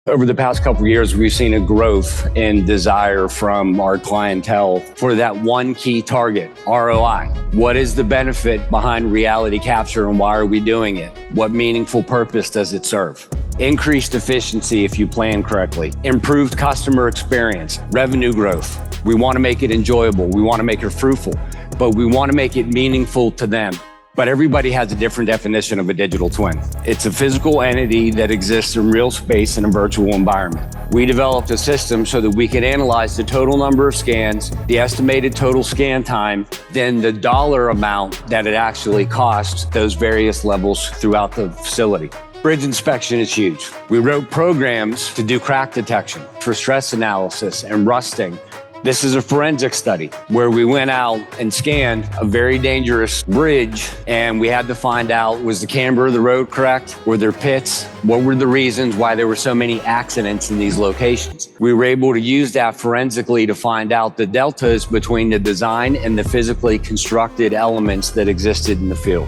Over the past couple of years, we've seen a growth in desire from our clientele for that one key target, ROI. What is the benefit behind reality capture and why are we doing it? What meaningful purpose does it serve? Increased efficiency if you plan correctly, improved customer experience, revenue growth. We want to make it enjoyable. We want to make it fruitful, but we want to make it meaningful to them. But everybody has a different definition of a digital twin. It's a physical entity that exists in real space in a virtual environment. We developed a system so that we could analyze the total number of scans, the estimated total scan time, then the dollar amount that it actually costs those various levels throughout the facility. Bridge inspection is huge. We wrote programs to do crack detection for stress analysis and rusting. This is a forensic study where we went out and scanned a very dangerous bridge, and we had to find out, was the camber of the road correct? Were there pits? What were the reasons why there were so many accidents in these locations? We were able to use that forensically to find out the deltas between the design and the physically constructed elements that existed in the field.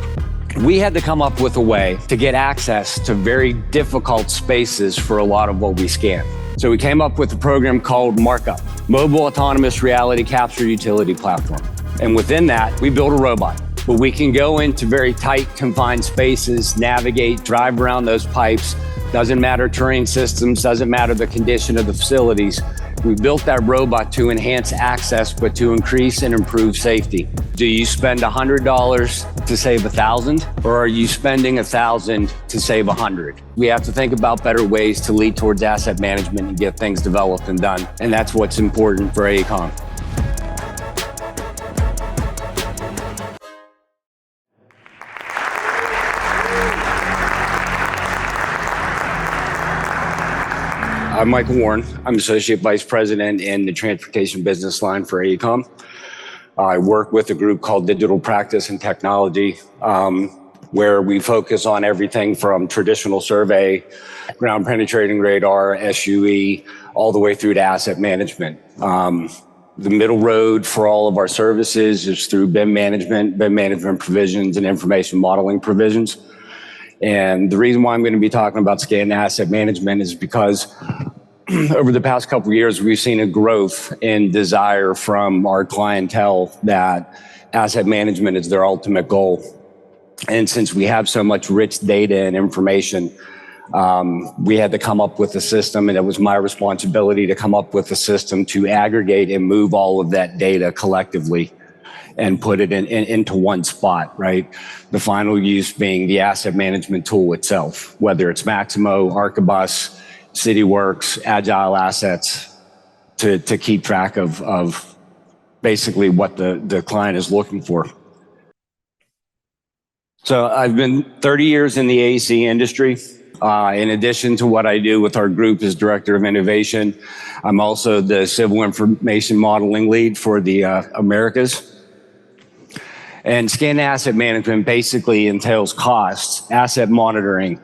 We had to come up with a way to get access to very difficult spaces for a lot of what we scanned. So we came up with a program called MARKUP, Mobile Autonomous Reality Capture Utility Platform. And within that, we built a robot. But we can go into very tight, confined spaces, navigate, drive around those pipes. Doesn't matter terrain systems, doesn't matter the condition of the facilities. We built that robot to enhance access, but to increase and improve safety. Do you spend $100 to save 1,000, or are you spending 1,000 to save 100? We have to think about better ways to lead towards asset management and get things developed and done. And that's what's important for AECOM. I'm Michael Warren. I'm Associate Vice President in the Transportation Business Line for AECOM. I work with a group called Digital Practice and Technology, where we focus on everything from traditional survey, ground penetrating radar, SUE, all the way through to asset management. The middle road for all of our services is through BIM management provisions, and information modeling provisions. And the reason why I'm going to be talking about scan asset management is because over the past couple of years, we've seen a growth in desire from our clientele that asset management is their ultimate goal. And since we have so much rich data and information, we had to come up with a system, and it was my responsibility to come up with a system to aggregate and move all of that data collectively and put it into one spot, right? The final use being the asset management tool itself, whether it's Maximo, Archibus, CityWorks, Agile Assets, to keep track of basically what the client is looking for. So I've been 30 years in the AEC industry. In addition to what I do with our group as Director of Innovation, I'm also the Civil Information Modeling Lead for the Americas. And scan asset management basically entails costs, asset monitoring,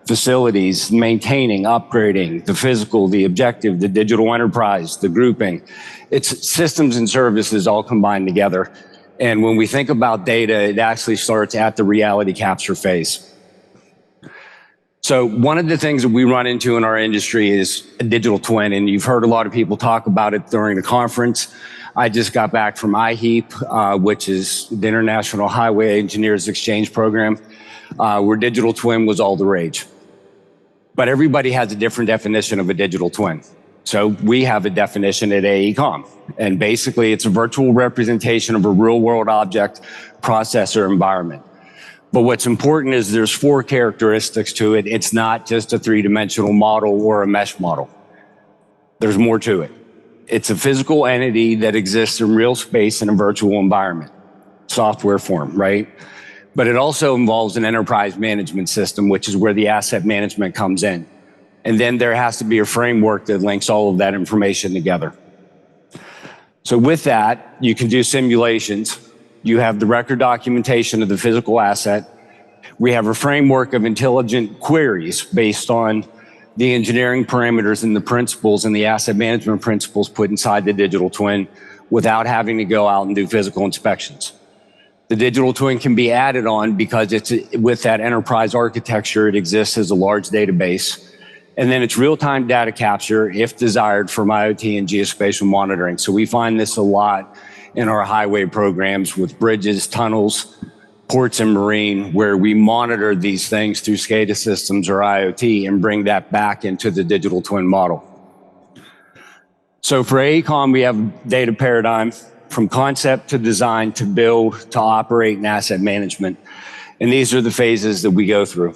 facilities, maintaining, upgrading, the physical, the objective, the digital enterprise, the grouping. It's systems and services all combined together. And when we think about data, it actually starts at the reality capture phase. So one of the things that we run into in our industry is a digital twin, and you've heard a lot of people talk about it during the conference. I just got back from IHEAP, which is the International Highway Engineers Exchange Program, where digital twin was all the rage. But everybody has a different definition of a digital twin. So we have a definition at AECOM, and basically it's a virtual representation of a real-world object processor environment. But what's important is there's 4 characteristics to it. It's not just a 3-dimensional model or a mesh model. There's more to it. It's a physical entity that exists in real space in a virtual environment, software form, right? But it also involves an enterprise management system, which is where the asset management comes in. And then there has to be a framework that links all of that information together. So with that, you can do simulations. You have the record documentation of the physical asset. We have a framework of intelligent queries based on the engineering parameters and the principles and the asset management principles put inside the digital twin without having to go out and do physical inspections. The digital twin can be added on because it's with that enterprise architecture, it exists as a large database. And then it's real-time data capture, if desired, from IoT and geospatial monitoring. So we find this a lot in our highway programs with bridges, tunnels, ports, and marine, where we monitor these things through SCADA systems or IoT and bring that back into the digital twin model. So for AECOM, we have data paradigm from concept to design to build to operate and asset management. And these are the phases that we go through.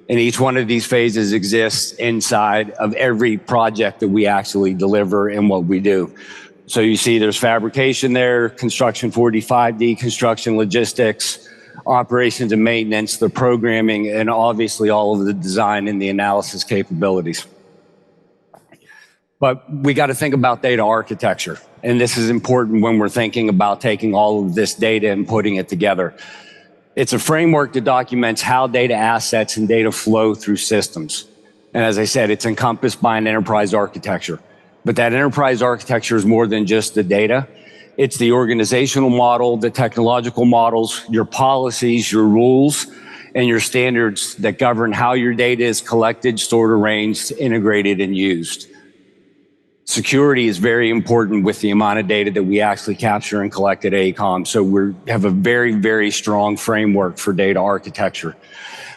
And each one of these phases exists inside of every project that we actually deliver and what we do. So you see there's fabrication there, construction 4D, 5D, construction logistics, operations and maintenance, the programming, and obviously all of the design and the analysis capabilities. But we got to think about data architecture. And this is important when we're thinking about taking all of this data and putting it together. It's a framework that documents how data assets and data flow through systems. And as I said, it's encompassed by an enterprise architecture. But that enterprise architecture is more than just the data. It's the organizational model, the technological models, your policies, your rules, and your standards that govern how your data is collected, stored, arranged, integrated, and used. Security is very important with the amount of data that we actually capture and collect at AECOM. So we have a very, very strong framework for data architecture.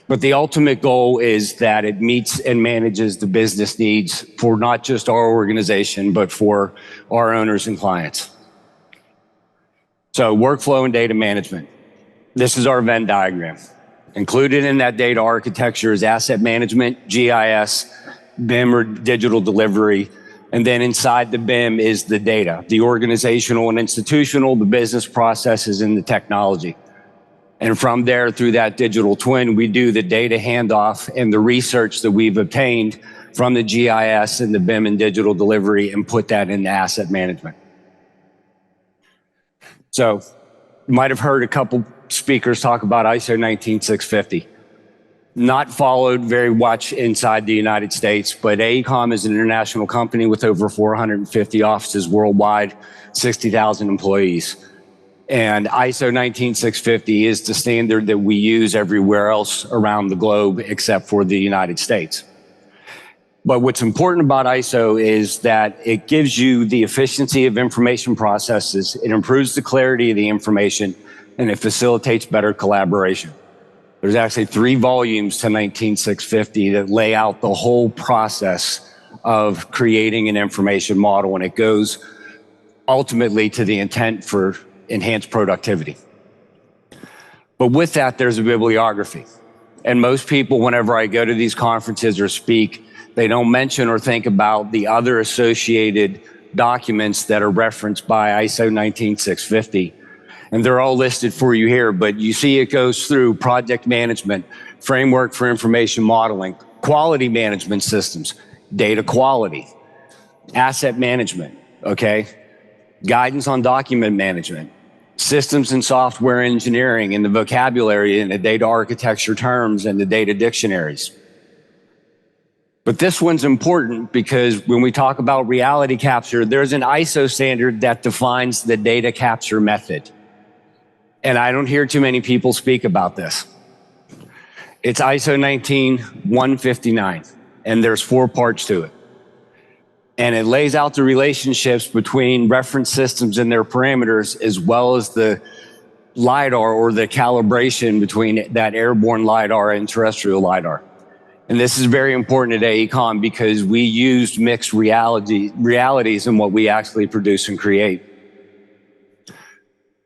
But the ultimate goal is that it meets and manages the business needs for not just our organization, but for our owners and clients. So workflow and data management. This is our Venn diagram. Included in that data architecture is asset management, GIS, BIM or digital delivery. And then inside the BIM is the data, the organizational and institutional, the business processes, and the technology. And from there, through that digital twin, we do the data handoff and the research that we've obtained from the GIS and the BIM and digital delivery and put that into asset management. So you might have heard a couple speakers talk about ISO 19650. Not followed very much inside the United States, but AECOM is an international company with over 450 offices worldwide, 60,000 employees. And ISO 19650 is the standard that we use everywhere else around the globe except for the United States. But what's important about ISO is that it gives you the efficiency of information processes, it improves the clarity of the information, and it facilitates better collaboration. There's actually 3 volumes to 19650 that lay out the whole process of creating an information model, and it goes ultimately to the intent for enhanced productivity. But with that, there's a bibliography. And most people, whenever I go to these conferences or speak, they don't mention or think about the other associated documents that are referenced by ISO 19650. And they're all listed for you here, but you see it goes through project management, framework for information modeling, quality management systems, data quality, asset management, okay? Guidance on document management, systems and software engineering, and the vocabulary and the data architecture terms and the data dictionaries. But this one's important because when we talk about reality capture, there's an ISO standard that defines the data capture method. And I don't hear too many people speak about this. It's ISO 19159, and there's 4 parts to it. And it lays out the relationships between reference systems and their parameters, as well as the LIDAR or the calibration between that airborne LIDAR and terrestrial LIDAR. And this is very important at AECOM because we use mixed realities in what we actually produce and create.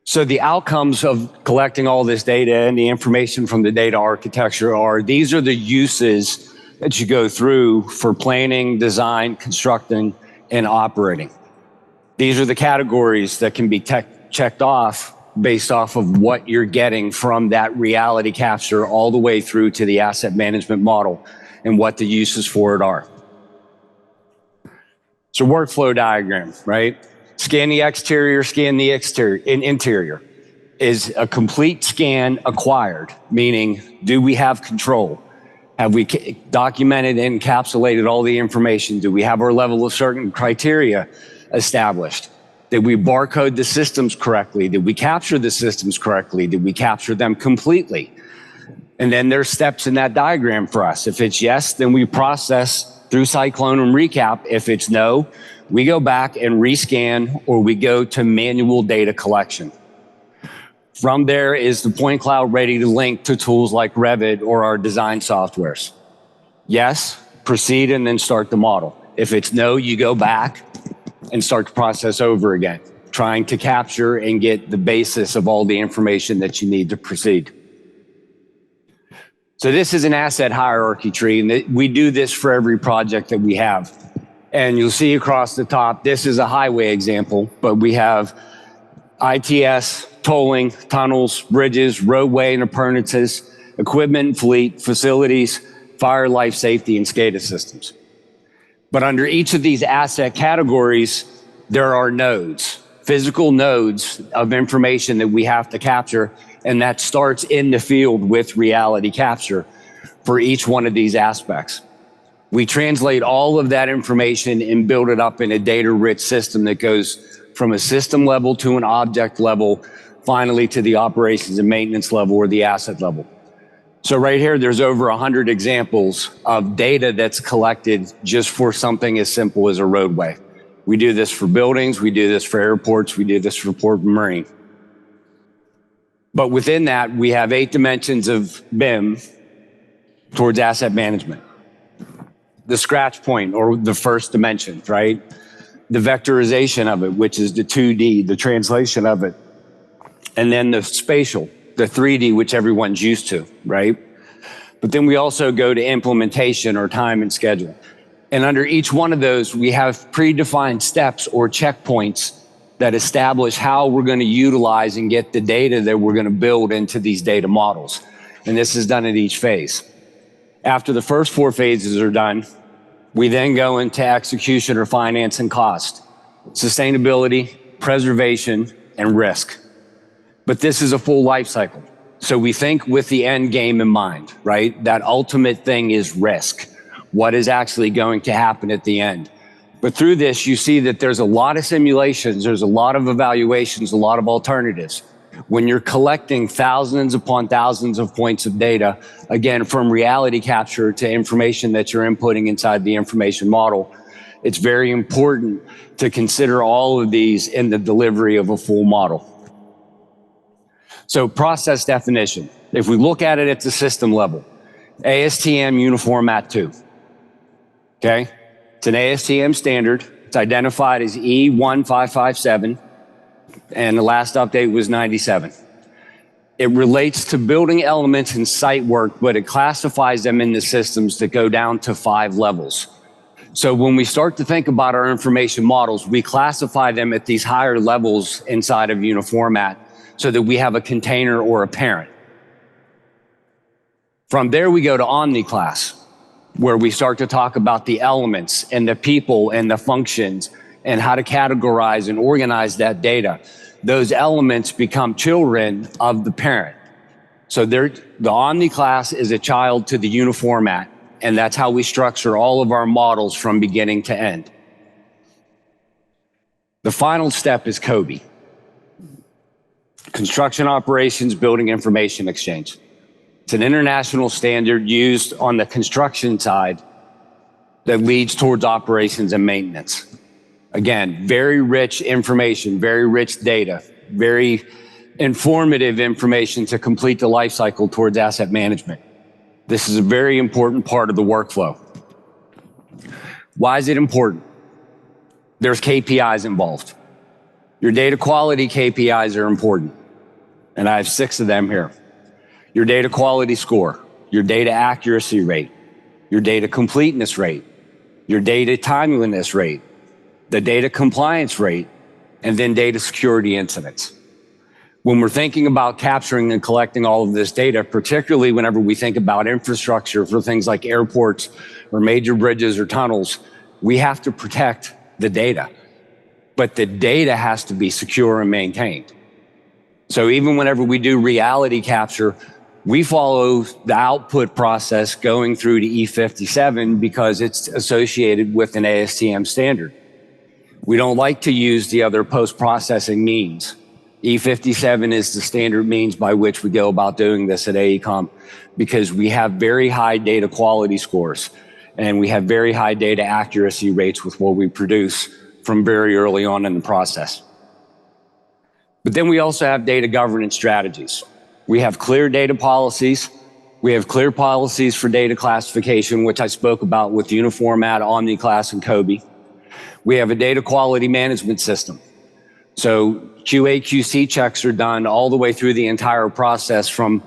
So the outcomes of collecting all this data and the information from the data architecture are, these are the uses that you go through for planning, design, constructing, and operating. These are the categories that can be checked off based off of what you're getting from that reality capture all the way through to the asset management model and what the uses for it are. So workflow diagram, right? Scan the exterior, scan the interior. Is a complete scan acquired? Meaning, do we have control? Have we documented and encapsulated all the information? Do we have our level of certain criteria established? Did we barcode the systems correctly? Did we capture the systems correctly? Did we capture them completely? And then there's steps in that diagram for us. If it's yes, then we process Through Cyclone and Recap, if it's no, we go back and rescan, or we go to manual data collection. From there is the point cloud ready to link to tools like Revit or our design softwares. Yes, proceed and then start the model. If it's no, you go back and start the process over again, trying to capture and get the basis of all the information that you need to proceed. So this is an asset hierarchy tree, and we do this for every project that we have. And you'll see across the top, this is a highway example, but we have ITS, tolling, tunnels, bridges, roadway and appurtenances, equipment and fleet, facilities, fire, life safety, and SCADA systems. But under each of these asset categories, there are nodes, physical nodes of information that we have to capture, and that starts in the field with reality capture for each one of these aspects. We translate all of that information and build it up in a data-rich system that goes from a system level to an object level, finally to the operations and maintenance level or the asset level. So right here, there's over 100 examples of data that's collected just for something as simple as a roadway. We do this for buildings, we do this for airports, we do this for port and marine. But within that, we have 8 dimensions of BIM towards asset management. The scratch point, or the first dimension, right? The vectorization of it, which is the 2D, the translation of it. And then the spatial, the 3D, which everyone's used to, right? But then we also go to implementation or time and schedule. And under each one of those, we have predefined steps or checkpoints that establish how we're going to utilize and get the data that we're going to build into these data models. And this is done at each phase. After the first 4 phases are done, we then go into execution or finance and cost, sustainability, preservation, and risk. But this is a full life cycle. So we think with the end game in mind, right? That ultimate thing is risk. What is actually going to happen at the end? But through this, you see that there's a lot of simulations, there's a lot of evaluations, a lot of alternatives. When you're collecting thousands upon thousands of points of data, again, from reality capture to information that you're inputting inside the information model, it's very important to consider all of these in the delivery of a full model. So process definition. If we look at it at the system level, ASTM Uniform Mat 2, okay? It's an ASTM standard. It's identified as E1557, and the last update was 97. It relates to building elements and site work, but it classifies them into systems that go down to 5 levels. So when we start to think about our information models, we classify them at these higher levels inside of Uniformat so that we have a container or a parent. From there, we go to Omni-class, where we start to talk about the elements and the people and the functions and how to categorize and organize that data. Those elements become children of the parent. So the Omni-class is a child to the Uniformat, and that's how we structure all of our models from beginning to end. The final step is COBE. Construction Operations Building Information Exchange. It's an international standard used on the construction side that leads towards operations and maintenance. Again, very rich information, very rich data, very informative information to complete the life cycle towards asset management. This is a very important part of the workflow. Why is it important? There's KPIs involved. Your data quality KPIs are important, and I have 6 of them here. Your data quality score, your data accuracy rate, your data completeness rate, your data timeliness rate, the data compliance rate, and then data security incidents. When we're thinking about capturing and collecting all of this data, particularly whenever we think about infrastructure for things like airports or major bridges or tunnels, we have to protect the data. But the data has to be secure and maintained. So even whenever we do reality capture, we follow the output process going through to E57 because it's associated with an ASTM standard. We don't like to use the other post-processing means. E57 is the standard means by which we go about doing this at AECOM because we have very high data quality scores. And we have very high data accuracy rates with what we produce from very early on in the process. But then we also have data governance strategies. We have clear data policies. We have clear policies for data classification, which I spoke about with Uniformat, OmniClass, and Kobe. We have a data quality management system. So QA, QC checks are done all the way through the entire process, from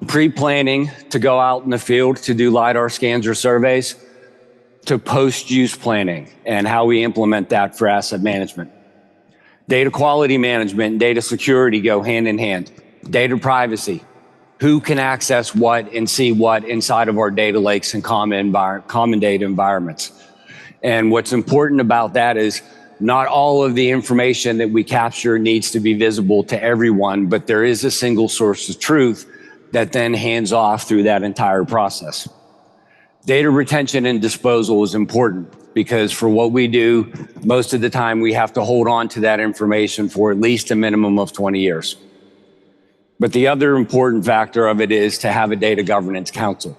pre-planning to go out in the field to do LIDAR scans or surveys, to post-use planning and how we implement that for asset management. Data quality management and data security go hand in hand. Data privacy. Who can access what and see what inside of our data lakes and common data environments. And what's important about that is not all of the information that we capture needs to be visible to everyone, but there is a single source of truth that then hands off through that entire process. Data retention and disposal is important because for what we do, most of the time we have to hold on to that information for at least a minimum of 20 years. But the other important factor of it is to have a data governance council,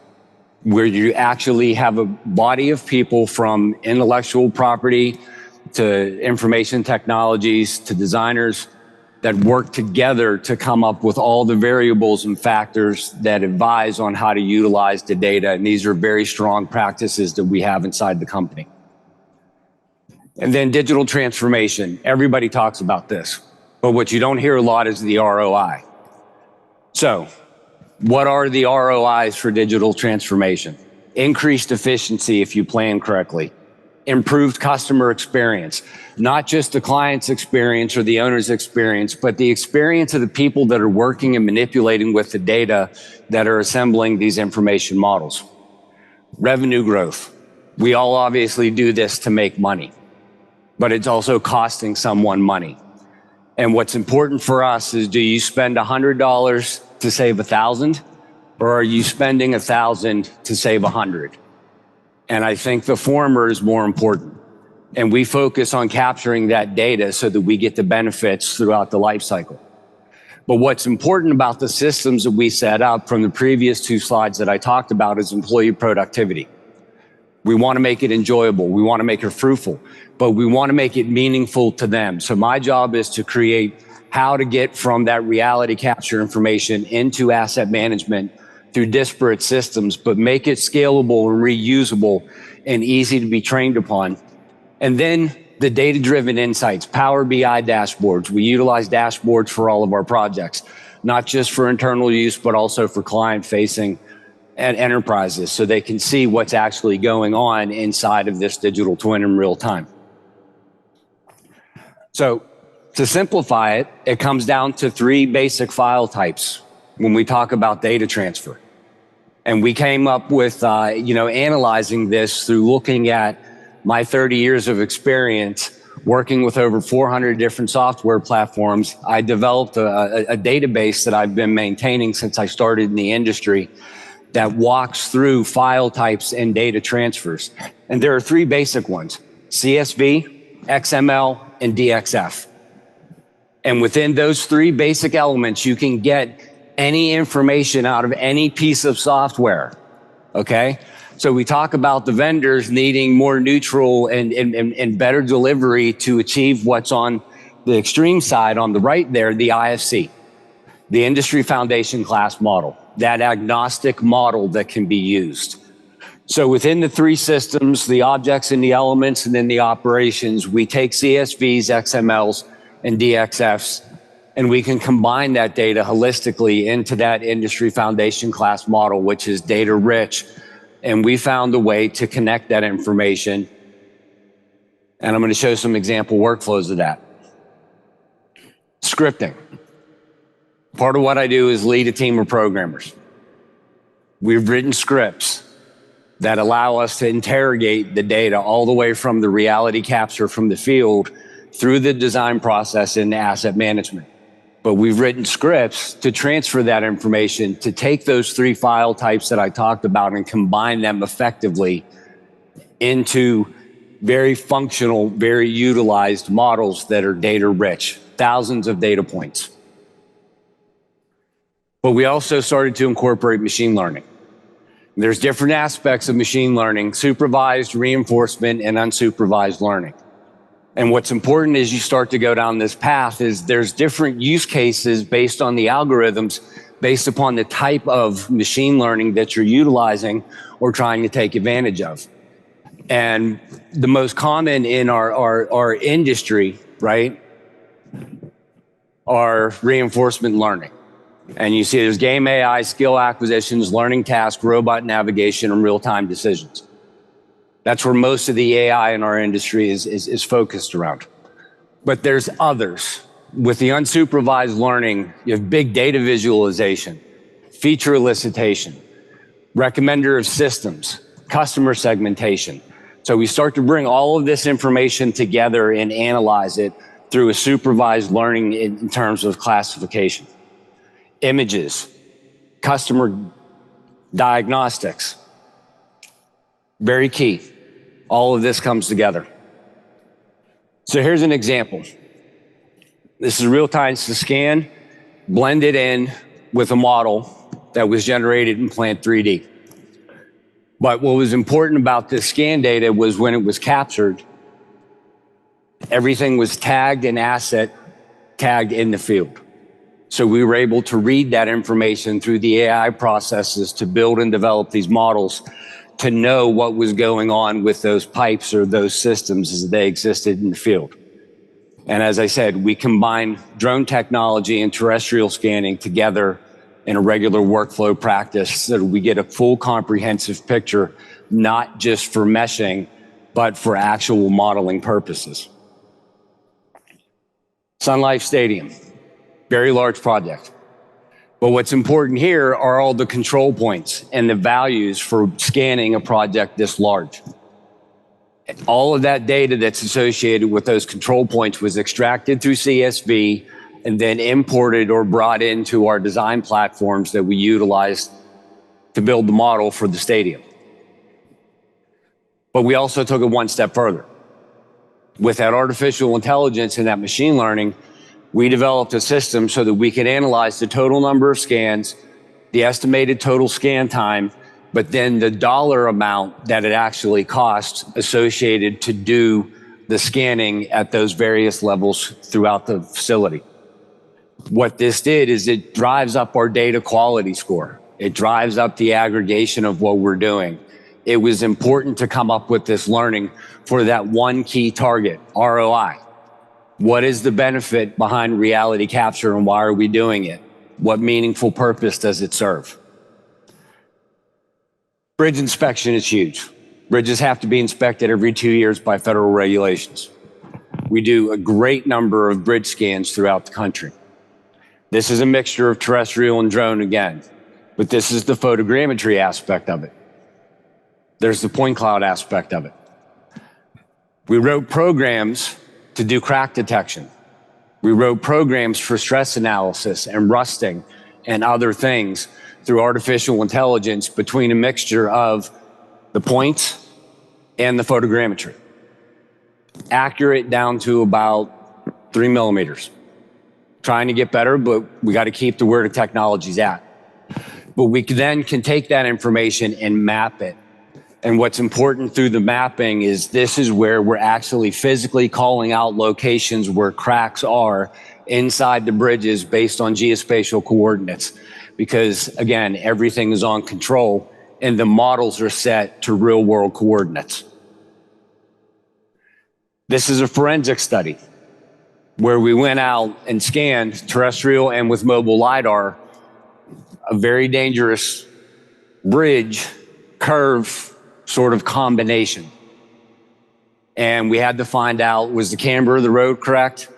where you actually have a body of people from intellectual property to information technologies to designers that work together to come up with all the variables and factors that advise on how to utilize the data. And these are very strong practices that we have inside the company. And then digital transformation. Everybody talks about this, but what you don't hear a lot is the ROI. So what are the ROIs for digital transformation? Increased efficiency if you plan correctly. Improved customer experience, not just the client's experience or the owner's experience, but the experience of the people that are working and manipulating with the data that are assembling these information models. Revenue growth. We all obviously do this to make money, but it's also costing someone money. And what's important for us is, do you spend $100 to save 1,000, or are you spending 1,000 to save 100? And I think the former is more important. And we focus on capturing that data so that we get the benefits throughout the life cycle. But what's important about the systems that we set up from the previous two slides that I talked about is employee productivity. We want to make it enjoyable. We want to make it fruitful, but we want to make it meaningful to them. So my job is to create how to get from that reality capture information into asset management through disparate systems, but make it scalable and reusable and easy to be trained upon. And then the data-driven insights, Power BI dashboards. We utilize dashboards for all of our projects, not just for internal use, but also for client-facing and enterprises, so they can see what's actually going on inside of this digital twin in real time. So to simplify it, it comes down to 3 basic file types when we talk about data transfer. And we came up with, analyzing this through looking at my 30 years of experience working with over 400 different software platforms. I developed a database that I've been maintaining since I started in the industry that walks through file types and data transfers. And there are 3 basic ones: CSV, XML, and DXF. And within those 3 basic elements, you can get any information out of any piece of software, okay? So we talk about the vendors needing more neutral and better delivery to achieve what's on the extreme side on the right there, the IFC, the industry foundation class model, that agnostic model that can be used. So within the 3 systems, the objects and the elements, and then the operations, we take CSVs, XMLs, and DXFs, and we can combine that data holistically into that industry foundation class model, which is data rich. And we found a way to connect that information. And I'm going to show some example workflows of that. Scripting. Part of what I do is lead a team of programmers. We've written scripts that allow us to interrogate the data all the way from the reality capture from the field through the design process into asset management. But we've written scripts to transfer that information, to take those 3 file types that I talked about and combine them effectively into very functional, very utilized models that are data rich, thousands of data points. But we also started to incorporate machine learning. There's different aspects of machine learning: supervised, reinforcement, and unsupervised learning. And what's important as you start to go down this path is there's different use cases based on the algorithms, based upon the type of machine learning that you're utilizing or trying to take advantage of. And the most common in our industry, right, are reinforcement learning. And you see there's game AI, skill acquisitions, learning tasks, robot navigation, and real-time decisions. That's where most of the AI in our industry is focused around. But there's others. With the unsupervised learning, you have big data visualization, feature elicitation, recommender of systems, customer segmentation. So we start to bring all of this information together and analyze it through a supervised learning in terms of classification. Images, customer diagnostics, very key. All of this comes together. So here's an example. This is real-time scan, blended in with a model that was generated in Plant 3D. But what was important about this scan data was when it was captured, everything was tagged and asset tagged in the field. So we were able to read that information through the AI processes to build and develop these models to know what was going on with those pipes or those systems as they existed in the field. And as I said, we combine drone technology and terrestrial scanning together in a regular workflow practice so that we get a full comprehensive picture, not just for meshing, but for actual modeling purposes. Sun Life Stadium, very large project. But what's important here are all the control points and the values for scanning a project this large. All of that data that's associated with those control points was extracted through CSV and then imported or brought into our design platforms that we utilized to build the model for the stadium. But we also took it one step further. With that artificial intelligence and that machine learning, we developed a system so that we could analyze the total number of scans, the estimated total scan time, but then the dollar amount that it actually costs associated to do the scanning at those various levels throughout the facility. What this did is it drives up our data quality score. It drives up the aggregation of what we're doing. It was important to come up with this learning for that one key target, ROI. What is the benefit behind reality capture and why are we doing it? What meaningful purpose does it serve? Bridge inspection is huge. Bridges have to be inspected every 2 years by federal regulations. We do a great number of bridge scans throughout the country. This is a mixture of terrestrial and drone again, but this is the photogrammetry aspect of it. There's the point cloud aspect of it. We wrote programs to do crack detection. We wrote programs for stress analysis and rusting and other things through artificial intelligence between a mixture of the points and the photogrammetry. Accurate down to about 3 millimeters. Trying to get better, but we got to keep to where the technology's at. But we then can take that information and map it. And what's important through the mapping is this is where we're actually physically calling out locations where cracks are inside the bridges based on geospatial coordinates. Because again, everything is on control and the models are set to real world coordinates. This is a forensic study where we went out and scanned terrestrial and with mobile LIDAR, a very dangerous bridge curve sort of combination. And we had to find out, was the camber of the road correct?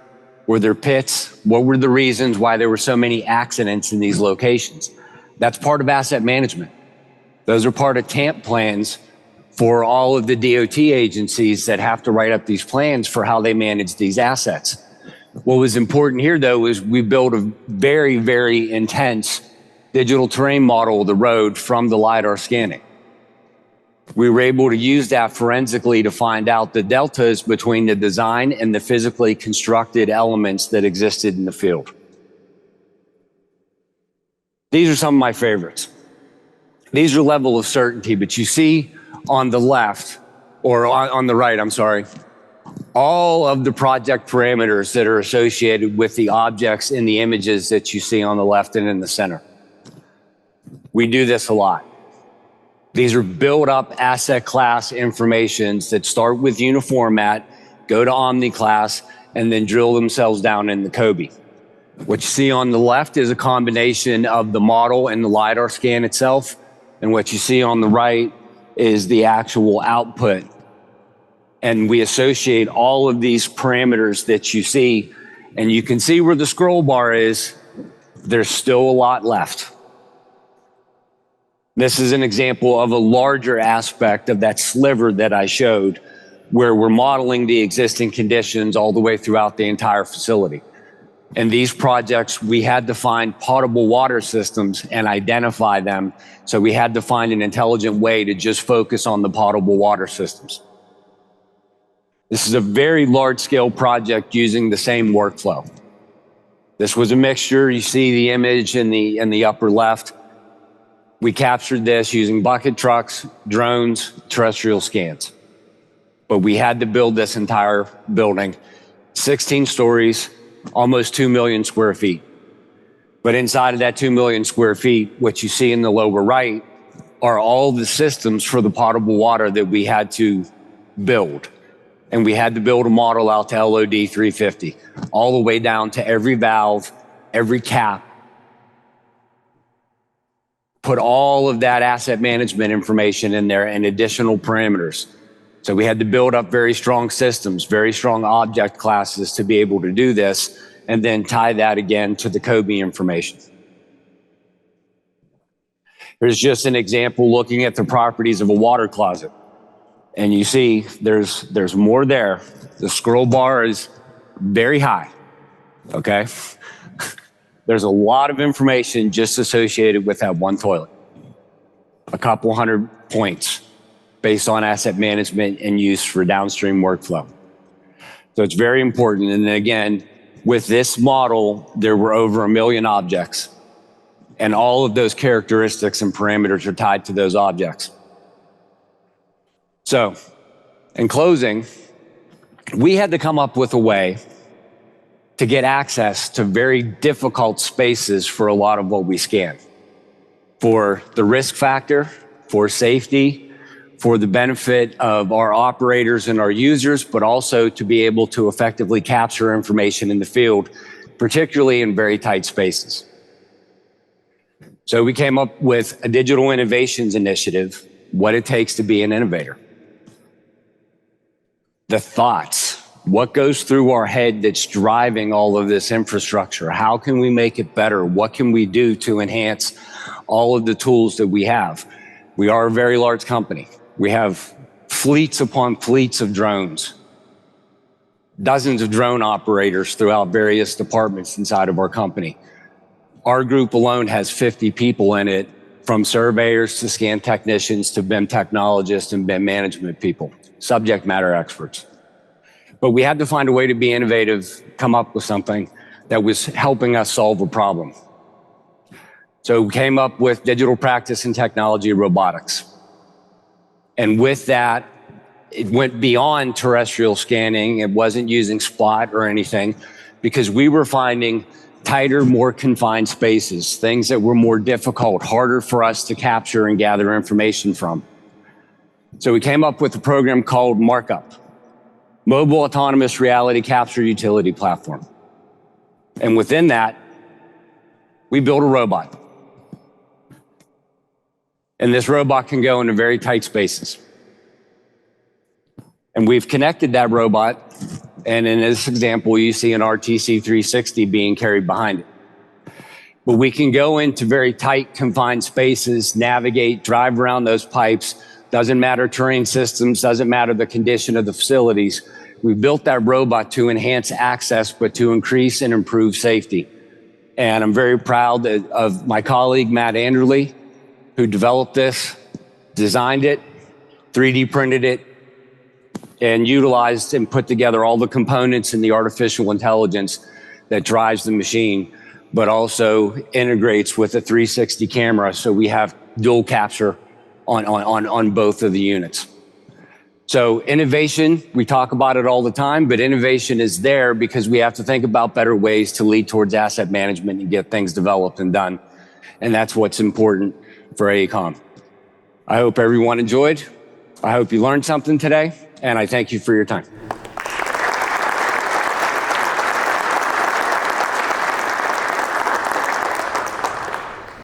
Were there pits? What were the reasons why there were so many accidents in these locations? That's part of asset management. Those are part of TAMP plans for all of the DOT agencies that have to write up these plans for how they manage these assets. What was important here, though, is we built a very, very intense digital terrain model of the road from the LIDAR scanning. We were able to use that forensically to find out the deltas between the design and the physically constructed elements that existed in the field. These are some of my favorites. These are level of certainty, but you see on the left, or on the right, I'm sorry, all of the project parameters that are associated with the objects in the images that you see on the left and in the center. We do this a lot. These are built up asset class informations that start with uniformat, go to omni class, and then drill themselves down in the COBE. What you see on the left is a combination of the model and the LIDAR scan itself. And what you see on the right is the actual output. And we associate all of these parameters that you see, and you can see where the scroll bar is. There's still a lot left. This is an example of a larger aspect of that sliver that I showed, where we're modeling the existing conditions all the way throughout the entire facility. In these projects, we had to find potable water systems and identify them. So we had to find an intelligent way to just focus on the potable water systems. This is a very large-scale project using the same workflow. This was a mixture. You see the image in the upper left. We captured this using bucket trucks, drones, terrestrial scans. But we had to build this entire building, 16 stories, almost 2 million square feet. But inside of that 2 million square feet, what you see in the lower right are all the systems for the potable water that we had to build. And we had to build a model out to LOD 350, all the way down to every valve, every cap. Put all of that asset management information in there and additional parameters. So we had to build up very strong systems, very strong object classes to be able to do this, and then tie that again to the COBE information. Here's just an example looking at the properties of a water closet. And you see there's more there. The scroll bar is very high, okay? There's a lot of information just associated with that one toilet. A couple hundred points based on asset management and use for downstream workflow. So it's very important. And again, with this model, there were over 1 million objects. And all of those characteristics and parameters are tied to those objects. So, in closing, we had to come up with a way to get access to very difficult spaces for a lot of what we scan. For the risk factor, for safety, for the benefit of our operators and our users, but also to be able to effectively capture information in the field, particularly in very tight spaces. So we came up with a digital innovations initiative, what it takes to be an innovator. The thoughts, what goes through our head that's driving all of this infrastructure? How can we make it better? What can we do to enhance all of the tools that we have? We are a very large company. We have fleets upon fleets of drones, dozens of drone operators throughout various departments inside of our company. Our group alone has 50 people in it, from surveyors to scan technicians to BIM technologists and BIM management people, subject matter experts. But we had to find a way to be innovative, come up with something that was helping us solve a problem. So we came up with digital practice and technology robotics. And with that, it went beyond terrestrial scanning. It wasn't using Spot or anything, because we were finding tighter, more confined spaces, things that were more difficult, harder for us to capture and gather information from. So we came up with a program called MARKUP, Mobile Autonomous Reality Capture Utility Platform. And within that, we built a robot. And this robot can go into very tight spaces. And we've connected that robot, and in this example, you see an RTC 360 being carried behind it. But we can go into very tight, confined spaces, navigate, drive around those pipes. Doesn't matter terrain systems, doesn't matter the condition of the facilities. We built that robot to enhance access, but to increase and improve safety. And I'm very proud of my colleague, Matt Anderley, who developed this, designed it, 3D printed it, and utilized and put together all the components and the artificial intelligence that drives the machine, but also integrates with a 360 camera. So we have dual capture on both of the units. So innovation, we talk about it all the time, but innovation is there because we have to think about better ways to lead towards asset management and get things developed and done. And that's what's important for AECOM. I hope everyone enjoyed. I hope you learned something today, and I thank you for your time.